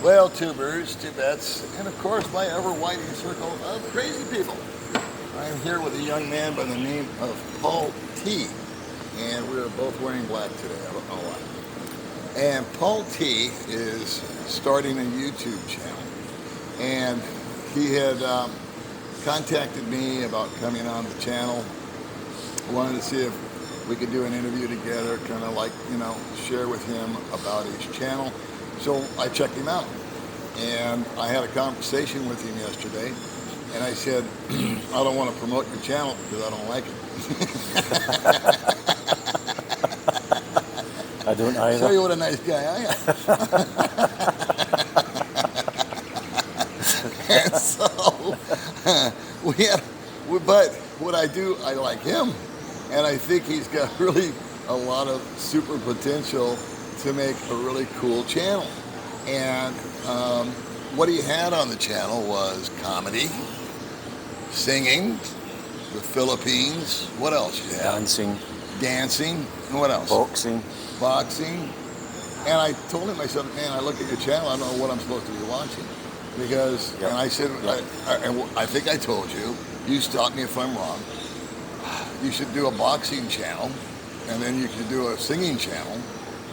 Well, two birds, two bets, and of course my ever-widening circle of crazy people. I'm here with a young man by the name of Paul T. And we're both wearing black today, I don't know why. And Paul T is starting a YouTube channel. And he had contacted me about coming on the channel. Wanted to see if we could do an interview together, kind of like, share with him about his channel. So I checked him out, and I had a conversation with him yesterday, and I said, I don't want to promote your channel because I don't like it. I don't either. Show you what a nice guy I am. And so, but what I do, I like him, and I think he's got really a lot of super potential to make a really cool channel. And what he had on the channel was comedy, singing, the Philippines. What else you have? Dancing, and what else? Boxing. And I told him, I said, man, I look at your channel, I don't know what I'm supposed to be watching. Because, and I said, I think I told you, you stop me if I'm wrong, you should do a boxing channel, and then you should do a singing channel,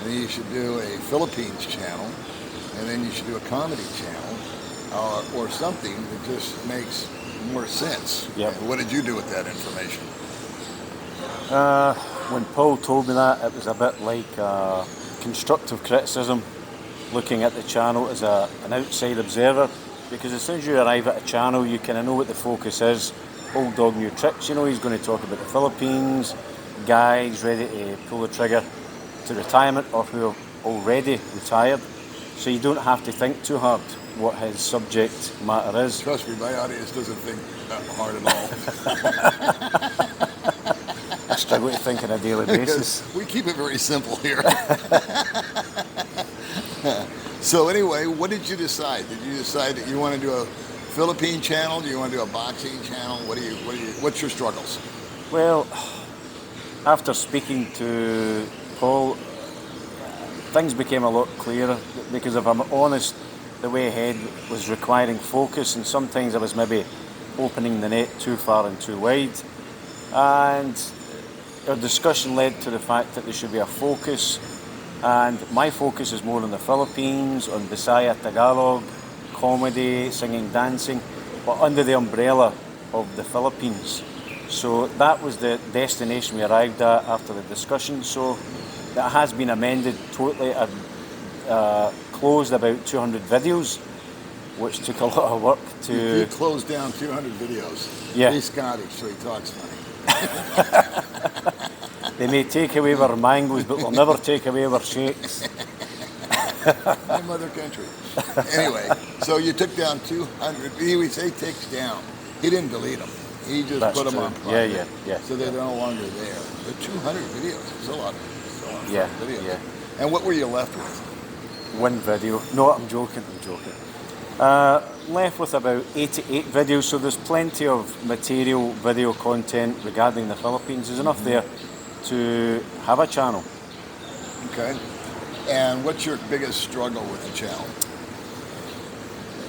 and then you should do a Philippines channel, and then you should do a comedy channel, or something that just makes more sense. Yep. What did you do with that information? When Paul told me that, it was a bit like constructive criticism, looking at the channel as an outside observer, because as soon as you arrive at a channel, you kind of know what the focus is. Old dog, new tricks. He's going to talk about the Philippines, guys ready to pull the trigger to retirement or who are already retired. So you don't have to think too hard what his subject matter is. Trust me, my audience doesn't think that hard at all. I struggle to think on a daily basis. We keep it very simple here. So anyway, what did you decide? Did you decide that you want to do a Philippine channel? Do you want to do a boxing channel? What's your struggles? Well, after speaking to Paul, things became a lot clearer, because if I'm honest, the way ahead was requiring focus, and sometimes I was maybe opening the net too far and too wide. And our discussion led to the fact that there should be a focus, and my focus is more on the Philippines, on Bisaya, Tagalog, comedy, singing, dancing, but under the umbrella of the Philippines. So that was the destination we arrived at after the discussion. So that has been amended totally. I've closed about 200 videos, which took a lot of work to... You closed down 200 videos. Yeah. He's Scottish, so he talks funny. They may take away our mangoes, but they'll never take away our shakes. My mother country. Anyway, so you took down 200. He would say takes down. He didn't delete them. He just put them on private. Yeah. So they're no longer there. But 200 videos. It's a lot of videos. Yeah. And what were you left with? One video. No, I'm joking. Left with about 88 videos, so there's plenty of material, video content regarding the Philippines. There's enough there to have a channel. Okay. And what's your biggest struggle with the channel?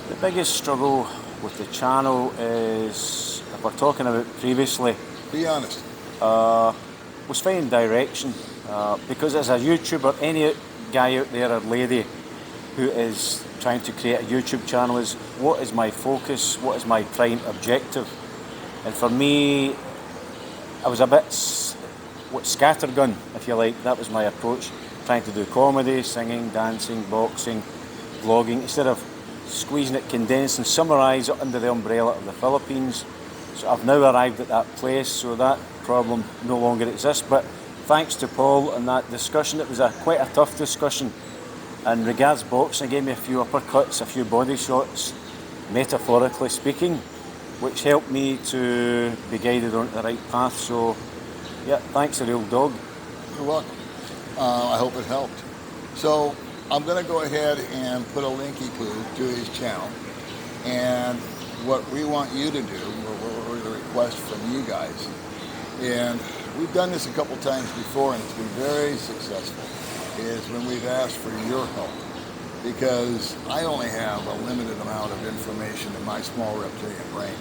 The biggest struggle with the channel is, if we're talking about previously, be honest, was finding direction. Because as a YouTuber, any guy out there or lady who is trying to create a YouTube channel is, what is my focus? What is my prime objective? And for me, I was a bit scattergun, if you like. That was my approach. Trying to do comedy, singing, dancing, boxing, vlogging, instead of squeezing it, condense and summarise it under the umbrella of the Philippines. So I've now arrived at that place, so that problem no longer exists. But thanks to Paul and that discussion, it was quite a tough discussion. And regards boxing, he gave me a few uppercuts, a few body shots, metaphorically speaking, which helped me to be guided onto the right path. So, yeah, thanks to the old dog. You're welcome. I hope it helped. So I'm going to go ahead and put a linky poo to his channel. And what we want you to do, or the request from you guys, and we've done this a couple times before and it's been very successful, is when we've asked for your help. because I only have a limited amount of information in my small reptilian brain.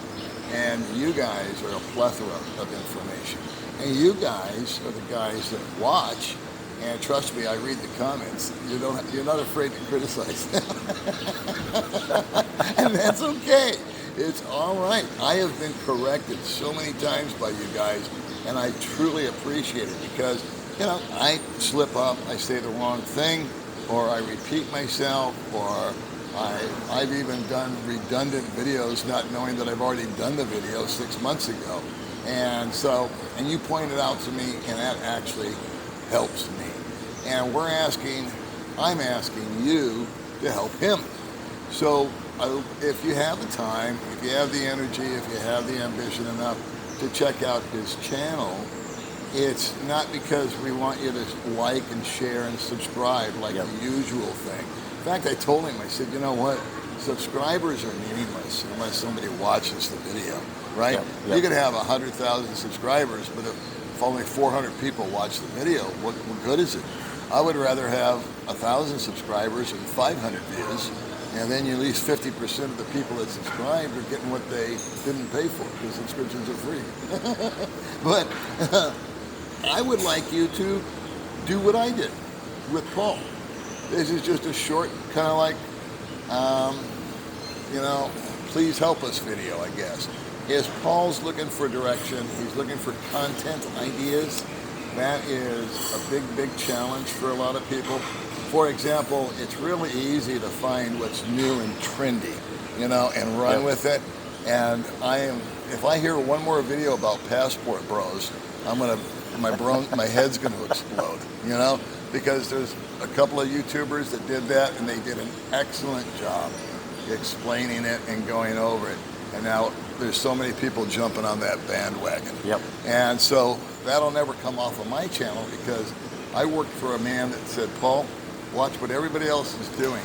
And you guys are a plethora of information. And you guys are the guys that watch, and trust me, I read the comments. You're not afraid to criticize them. And that's okay. It's all right. I have been corrected so many times by you guys, and I truly appreciate it because, I slip up, I say the wrong thing, or I repeat myself, or I've even done redundant videos not knowing that I've already done the video 6 months ago. And you pointed out to me, and that actually helps me. And I'm asking you to help him. So if you have the time, if you have the energy, if you have the ambition enough to check out his channel, it's not because we want you to like and share and subscribe like the usual thing. In fact, I told him, I said, you know what? Subscribers are meaningless unless somebody watches the video, right? You could have 100,000 subscribers, but if only 400 people watch the video, what good is it? I would rather have 1,000 subscribers and 500 views, and then at least 50% of the people that subscribed are getting what they didn't pay for because subscriptions are free. But I would like you to do what I did with Paul. This is just a short, kind of like, please help us video, I guess. Paul's looking for direction. He's looking for content ideas. That is a big, big challenge for a lot of people. For example, it's really easy to find what's new and trendy, and run with it. And if I hear one more video about passport bros, my head's gonna explode, because there's a couple of YouTubers that did that, and they did an excellent job explaining it and going over it. And now there's so many people jumping on that bandwagon. And so that'll never come off of my channel because I worked for a man that said, Paul, watch what everybody else is doing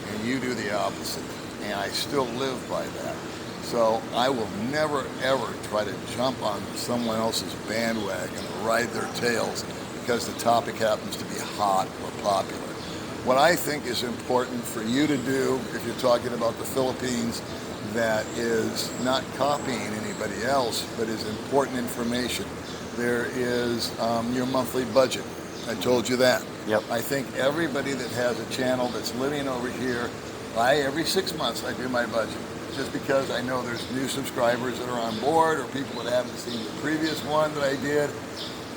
and you do the opposite. And I still live by that. So I will never, ever try to jump on someone else's bandwagon or ride their tails because the topic happens to be hot or popular. What I think is important for you to do, if you're talking about the Philippines, that is not copying anybody else, but is important information. There is your monthly budget. I told you that. I think everybody that has a channel that's living over here, every 6 months I do my budget, just because I know there's new subscribers that are on board or people that haven't seen the previous one that I did,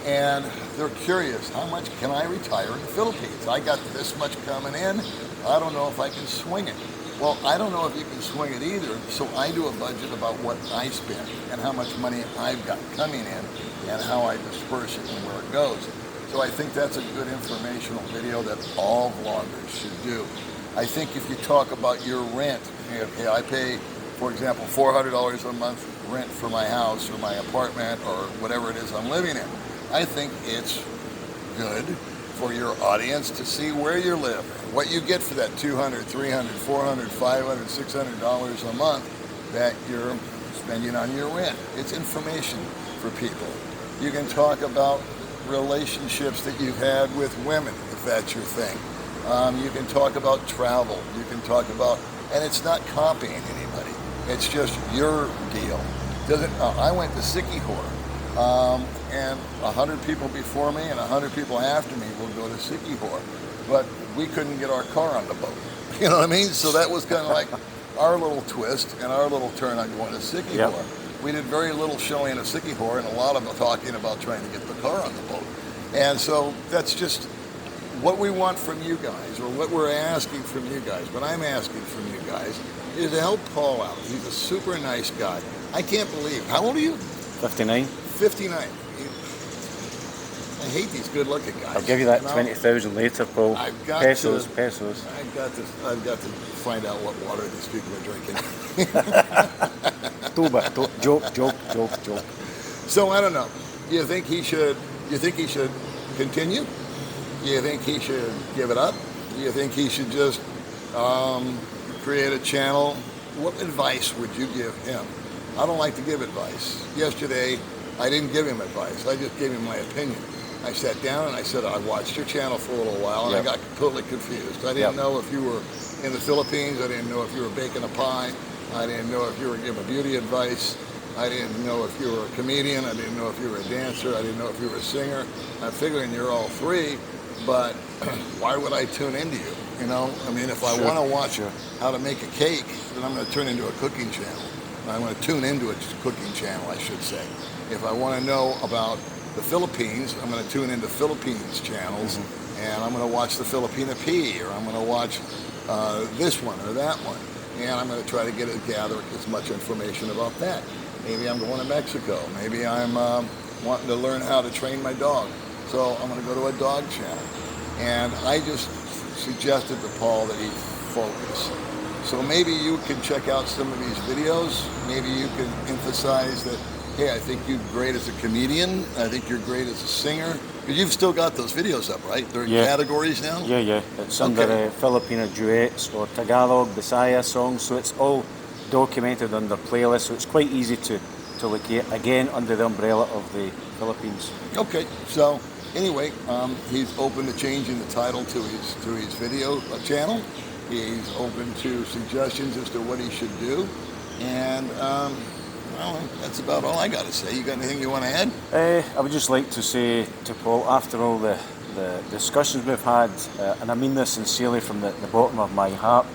and they're curious, how much can I retire in the Philippines? I got this much coming in, I don't know if I can swing it. Well, I don't know if you can swing it either, so I do a budget about what I spend and how much money I've got coming in and how I disperse it and where it goes. So I think that's a good informational video that all vloggers should do. I think if you talk about your rent, okay, I pay, for example, $400 a month rent for my house or my apartment or whatever it is I'm living in. I think it's good for your audience to see where you live, what you get for that $200, $300, $400, $500, $600 a month that you're spending on your rent. It's information for people. You can talk about relationships that you've had with women, if that's your thing. You can talk about travel. You can talk about, and it's not copying anybody. It's just your deal. I went to Sikihor, and 100 people before me and 100 people after me will go to Sikihor, but we couldn't get our car on the boat. You know what I mean? So that was kind of like our little twist and our little turn on going to Sikihor. We did very little showing of Sikihor and a lot of talking about trying to get the car on the boat. And so that's just what we want from you guys, or what we're asking from you guys. What I'm asking from you guys is to help Paul out. He's a super nice guy. I can't believe, how old are you? 59. 59. I hate these good-looking guys. I'll give you that 20,000 later, Paul. Pesos. I've got to find out what water these people are drinking. Joke. So I don't know. Do you think he should continue? Do you think he should give it up? Do you think he should just create a channel? What advice would you give him? I don't like to give advice. Yesterday, I didn't give him advice. I just gave him my opinion. I sat down and I said, I watched your channel for a little while, and I got totally confused. I didn't know if you were in the Philippines. I didn't know if you were baking a pie. I didn't know if you were giving beauty advice. I didn't know if you were a comedian. I didn't know if you were a dancer. I didn't know if you were a singer. I'm figuring you're all three, but why would I tune into you? You know, I mean, if I want to watch how to make a cake, then I'm going to turn into a cooking channel. I'm going to tune into a cooking channel, I should say. If I want to know about the Philippines, I'm going to tune into Philippines channels, and I'm going to watch the Filipina P, or I'm going to watch this one or that one, and I'm going to try to gather as much information about that. Maybe I'm going to Mexico. Maybe I'm wanting to learn how to train my dog. So I'm going to go to a dog channel. And I just suggested to Paul that he focus. So maybe you can check out some of these videos. Maybe you can emphasize that, hey, I think you're great as a comedian. I think you're great as a singer. Because you've still got those videos up, right? They're in categories now? Yeah. It's under Filipino duets or Tagalog, Bisaya songs. So it's all documented under playlists. So it's quite easy to locate, again, under the umbrella of the Philippines. Okay, so anyway, he's open to changing the title to his video channel. He's open to suggestions as to what he should do. And well, that's about all I got to say. You got anything you want to add? I would just like to say to Paul, after all the discussions we've had, and I mean this sincerely from the bottom of my heart,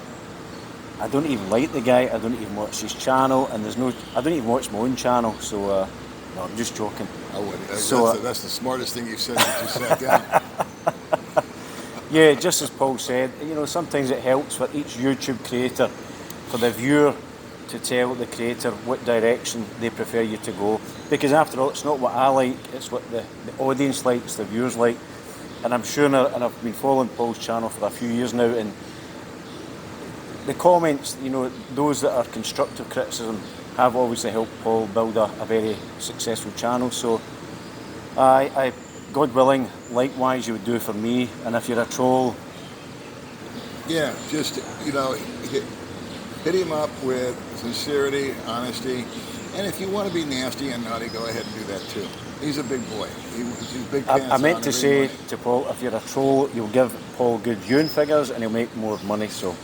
I don't even like the guy. I don't even watch his channel, and I don't even watch my own channel. So no, I'm just joking. I would. So that's the smartest thing you've said since you sat down. Yeah, just as Paul said, you know, sometimes it helps for each YouTube creator, for the viewer to tell the creator what direction they prefer you to go. Because after all, it's not what I like, it's what the audience likes, the viewers like. And I'm sure, and I've been following Paul's channel for a few years now, and the comments, you know, those that are constructive criticism have obviously helped Paul build a very successful channel. So I God willing, likewise you would do for me. And if you're a troll, yeah, just, you know, hit him up with sincerity, honesty, and if you want to be nasty and naughty, go ahead and do that too. He's a big boy. He's big pants I meant on to every say morning. to Paul, if you're a troll, you'll give Paul good viewing figures and he'll make more money. So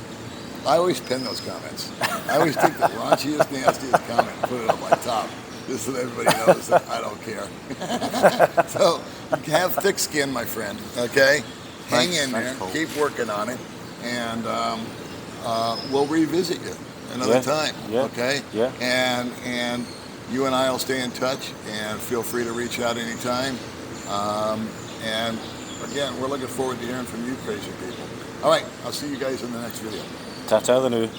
I always pin those comments. I always take the raunchiest, nastiest comment and put it on my top, just so that everybody knows that I don't care. So have thick skin, my friend, okay? Hang in there, Paul. keep working on it, and we'll revisit you another time, okay? Yeah. And you and I will stay in touch, and feel free to reach out anytime. And again, we're looking forward to hearing from you crazy people. All right, I'll see you guys in the next video. Ta-ta the new.